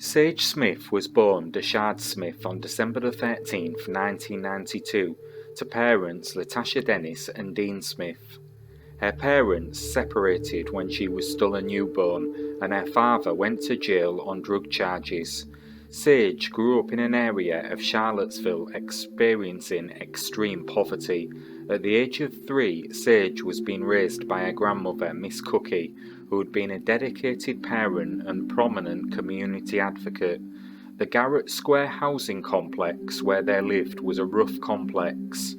Sage Smith was born Dashad Smith on December 13, 1992, to parents Latasha Dennis and Dean Smith. Her parents separated when she was still a newborn, and her father went to jail on drug charges. Sage grew up in an area of Charlottesville experiencing extreme poverty. At the age of 3, Sage was being raised by her grandmother, Miss Cookie, who had been a dedicated parent and prominent community advocate. The Garrett Square housing complex where they lived was a rough complex,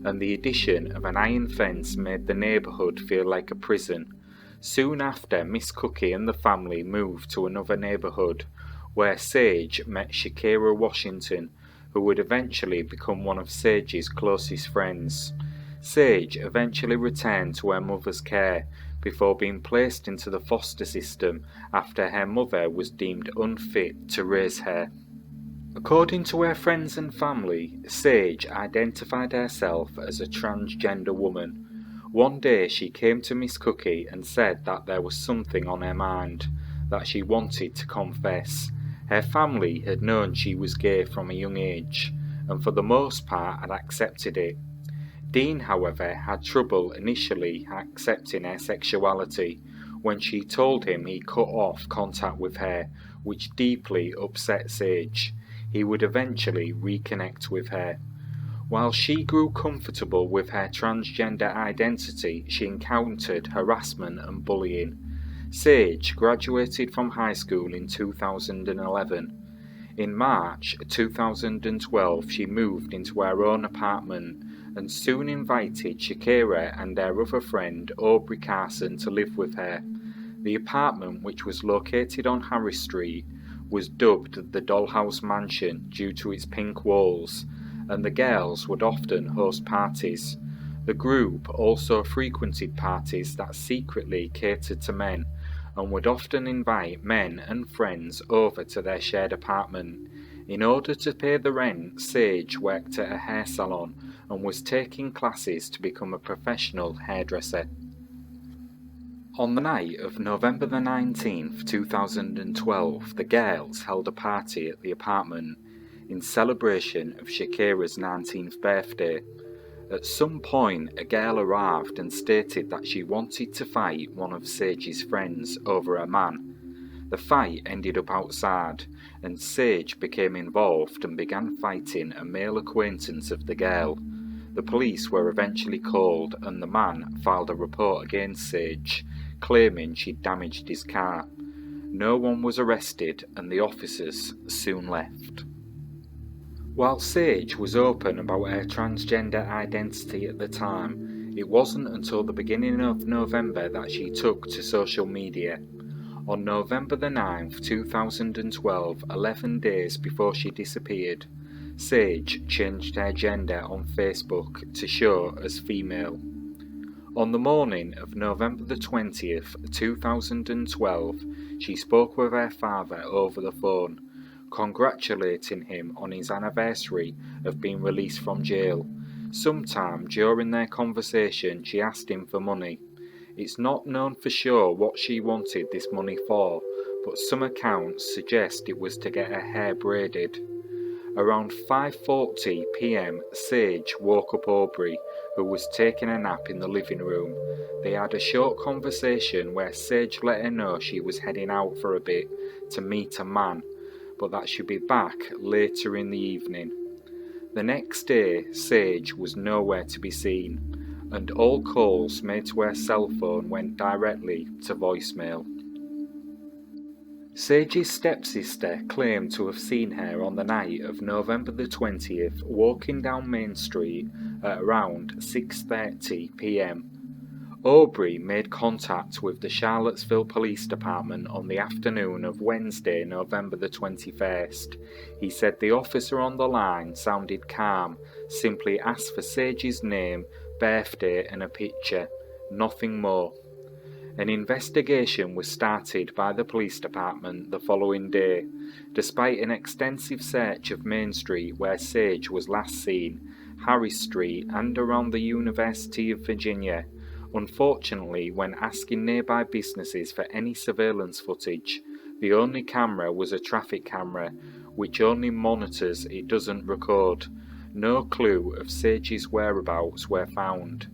and the addition of an iron fence made the neighbourhood feel like a prison. Soon after, Miss Cookie and the family moved to another neighbourhood, where Sage met Shakira Washington, who would eventually become one of Sage's closest friends. Sage eventually returned to her mother's care, before being placed into the foster system after her mother was deemed unfit to raise her. According to her friends and family, Sage identified herself as a transgender woman. One day she came to Miss Cookie and said that there was something on her mind, that she wanted to confess. Her family had known she was gay from a young age, and for the most part had accepted it. Dean, however, had trouble initially accepting her sexuality. When she told him he cut off contact with her, which deeply upset Sage. He would eventually reconnect with her. While she grew comfortable with her transgender identity, she encountered harassment and bullying. Sage graduated from high school in 2011. In March 2012, she moved into her own apartment and soon invited Shakira and their other friend Aubrey Carson to live with her. The apartment, which was located on Harris Street, was dubbed the Dollhouse Mansion due to its pink walls, and the girls would often host parties. The group also frequented parties that secretly catered to men, and would often invite men and friends over to their shared apartment. In order to pay the rent, Sage worked at a hair salon and was taking classes to become a professional hairdresser. On the night of November 19, 2012, the girls held a party at the apartment in celebration of Shakira's 19th birthday. At some point, a girl arrived and stated that she wanted to fight one of Sage's friends over a man. The fight ended up outside, and Sage became involved and began fighting a male acquaintance of the girl. The police were eventually called, and the man filed a report against Sage, claiming she'd damaged his car. No one was arrested, and the officers soon left. While Sage was open about her transgender identity at the time, it wasn't until the beginning of November that she took to social media. On November 9th, 2012, 11 days before she disappeared, Sage changed her gender on Facebook to show as female. On the morning of November 20th, 2012, she spoke with her father over the phone, congratulating him on his anniversary of being released from jail. Sometime during their conversation, she asked him for money. It's not known for sure what she wanted this money for, but some accounts suggest it was to get her hair braided. Around 5:40 p.m, Sage woke up Aubrey, who was taking a nap in the living room. They had a short conversation where Sage let her know she was heading out for a bit to meet a man, but that she'd be back later in the evening. The next day, Sage was nowhere to be seen, and all calls made to her cell phone went directly to voicemail. Sage's stepsister claimed to have seen her on the night of November 20th walking down Main Street at around 6:30 p.m. Aubrey made contact with the Charlottesville Police Department on the afternoon of Wednesday, November 21st. He said the officer on the line sounded calm, simply asked for Sage's name, birthday and a picture, nothing more. An investigation was started by the police department the following day. Despite an extensive search of Main Street where Sage was last seen, Harris Street and around the University of Virginia, unfortunately when asking nearby businesses for any surveillance footage, The only camera was a traffic camera, which only monitors, it doesn't record. No clue of Sage's whereabouts were found.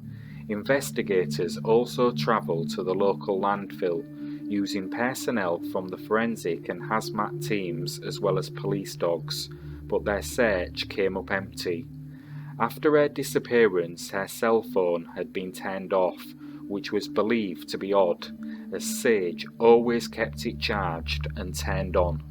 Investigators also travelled to the local landfill, using personnel from the forensic and hazmat teams as well as police dogs, but their search came up empty. After her disappearance, her cell phone had been turned off, which was believed to be odd, as Sage always kept it charged and turned on.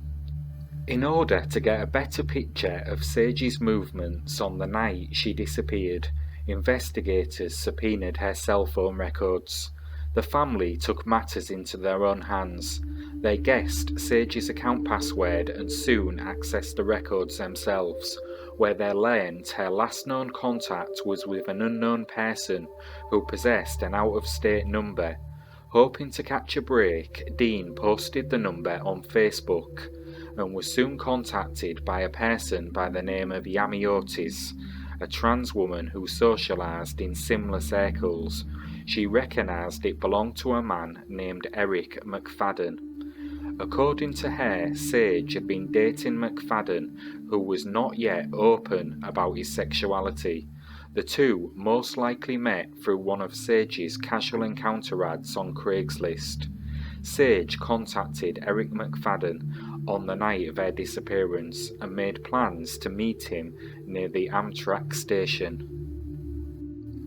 In order to get a better picture of Sage's movements on the night she disappeared, investigators subpoenaed her cell phone records. The family took matters into their own hands. They guessed Sage's account password and soon accessed the records themselves, where they learned her last known contact was with an unknown person who possessed an out-of-state number. Hoping to catch a break, Dean posted the number on Facebook and was soon contacted by a person by the name of Yami Otis, a trans woman who socialised in similar circles. She recognised it belonged to a man named Erik McFadden. According to her, Sage had been dating McFadden, who was not yet open about his sexuality. The two most likely met through one of Sage's casual encounter ads on Craigslist. Sage contacted Erik McFadden on the night of her disappearance and made plans to meet him near the Amtrak station.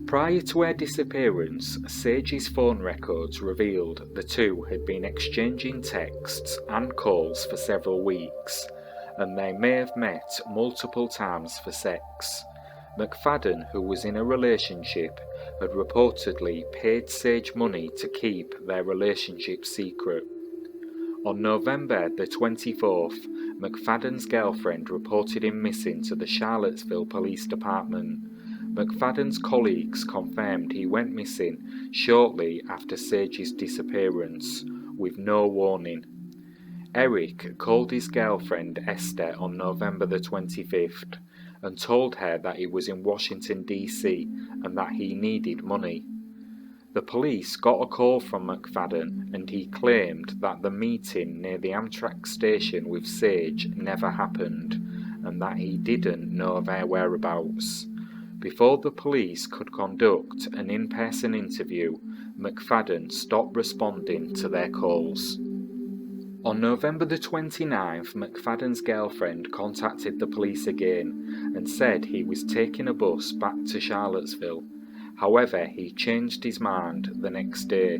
Prior to her disappearance, Sage's phone records revealed the two had been exchanging texts and calls for several weeks, and they may have met multiple times for sex. McFadden, who was in a relationship, had reportedly paid Sage money to keep their relationship secret. On November the 24th, McFadden's girlfriend reported him missing to the Charlottesville Police Department. McFadden's colleagues confirmed he went missing shortly after Sage's disappearance, with no warning. Erik called his girlfriend Esther on November the 25th and told her that he was in Washington, D.C. and that he needed money. The police got a call from McFadden and he claimed that the meeting near the Amtrak station with Sage never happened and that he didn't know of her whereabouts. Before the police could conduct an in-person interview, McFadden stopped responding to their calls. On November the 29th, McFadden's girlfriend contacted the police again and said he was taking a bus back to Charlottesville. However, he changed his mind the next day.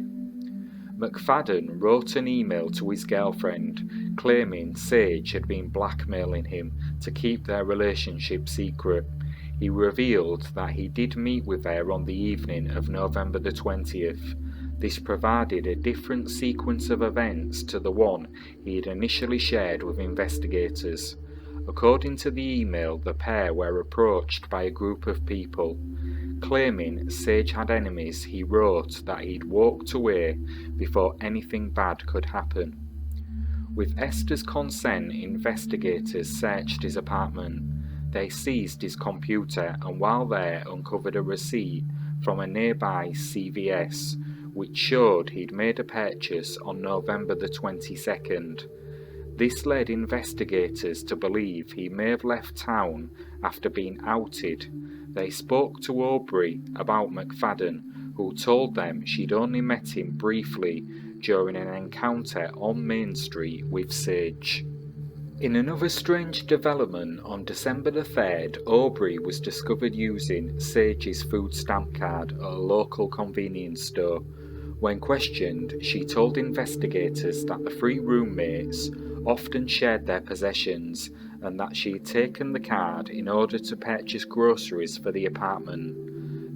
McFadden wrote an email to his girlfriend claiming Sage had been blackmailing him to keep their relationship secret. He revealed that he did meet with her on the evening of November the 20th. This provided a different sequence of events to the one he had initially shared with investigators. According to the email, the pair were approached by a group of people. Claiming Sage had enemies, he wrote that he'd walked away before anything bad could happen. With Esther's consent, investigators searched his apartment. They seized his computer and while there uncovered a receipt from a nearby CVS, which showed he'd made a purchase on November the 22nd. This led investigators to believe he may have left town after being outed. They spoke to Aubrey about McFadden, who told them she'd only met him briefly during an encounter on Main Street with Sage. In another strange development, on December the 3rd, Aubrey was discovered using Sage's food stamp card at a local convenience store. When questioned, she told investigators that the three roommates often shared their possessions and that she had taken the card in order to purchase groceries for the apartment.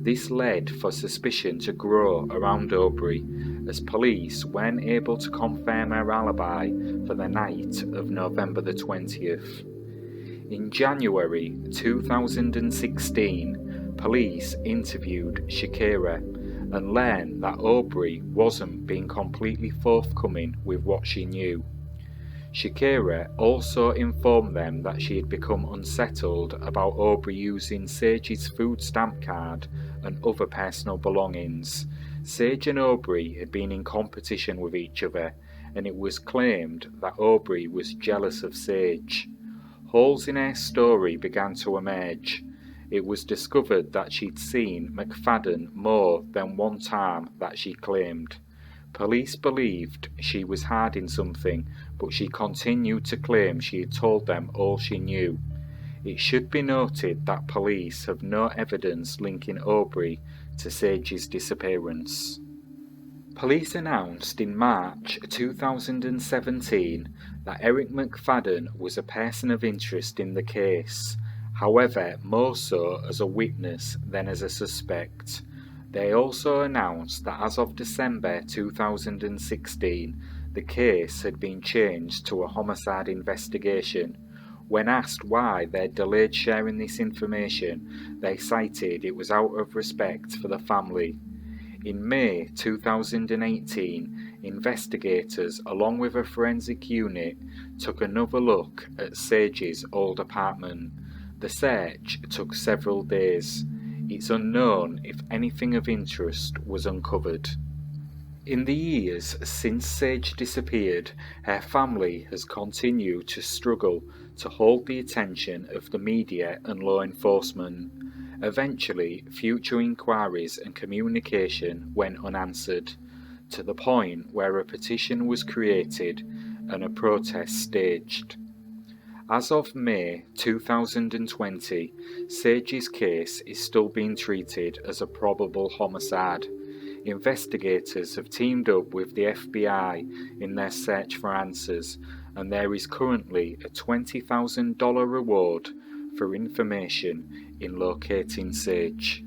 This led for suspicion to grow around Aubrey, as police weren't able to confirm her alibi for the night of November the 20th. In January 2016, police interviewed Shakira and learned that Aubrey wasn't being completely forthcoming with what she knew. Shakira also informed them that she had become unsettled about Aubrey using Sage's food stamp card and other personal belongings. Sage and Aubrey had been in competition with each other, and it was claimed that Aubrey was jealous of Sage. Holes in her story began to emerge. It was discovered that she'd seen McFadden more than one time that she claimed. Police believed she was hiding something, but she continued to claim she had told them all she knew. It should be noted that police have no evidence linking Aubrey to Sage's disappearance. Police announced in March 2017 that Erik McFadden was a person of interest in the case, however more so as a witness than as a suspect. They also announced that as of December 2016, the case had been changed to a homicide investigation. When asked why they delayed sharing this information, they cited it was out of respect for the family. In May 2018, investigators, along with a forensic unit, took another look at Sage's old apartment. The search took several days. It's unknown if anything of interest was uncovered. In the years since Sage disappeared, her family has continued to struggle to hold the attention of the media and law enforcement. Eventually, future inquiries and communication went unanswered, to the point where a petition was created and a protest staged. As of May 2020, Sage's case is still being treated as a probable homicide. Investigators have teamed up with the FBI in their search for answers, and there is currently a $20,000 reward for information in locating Sage.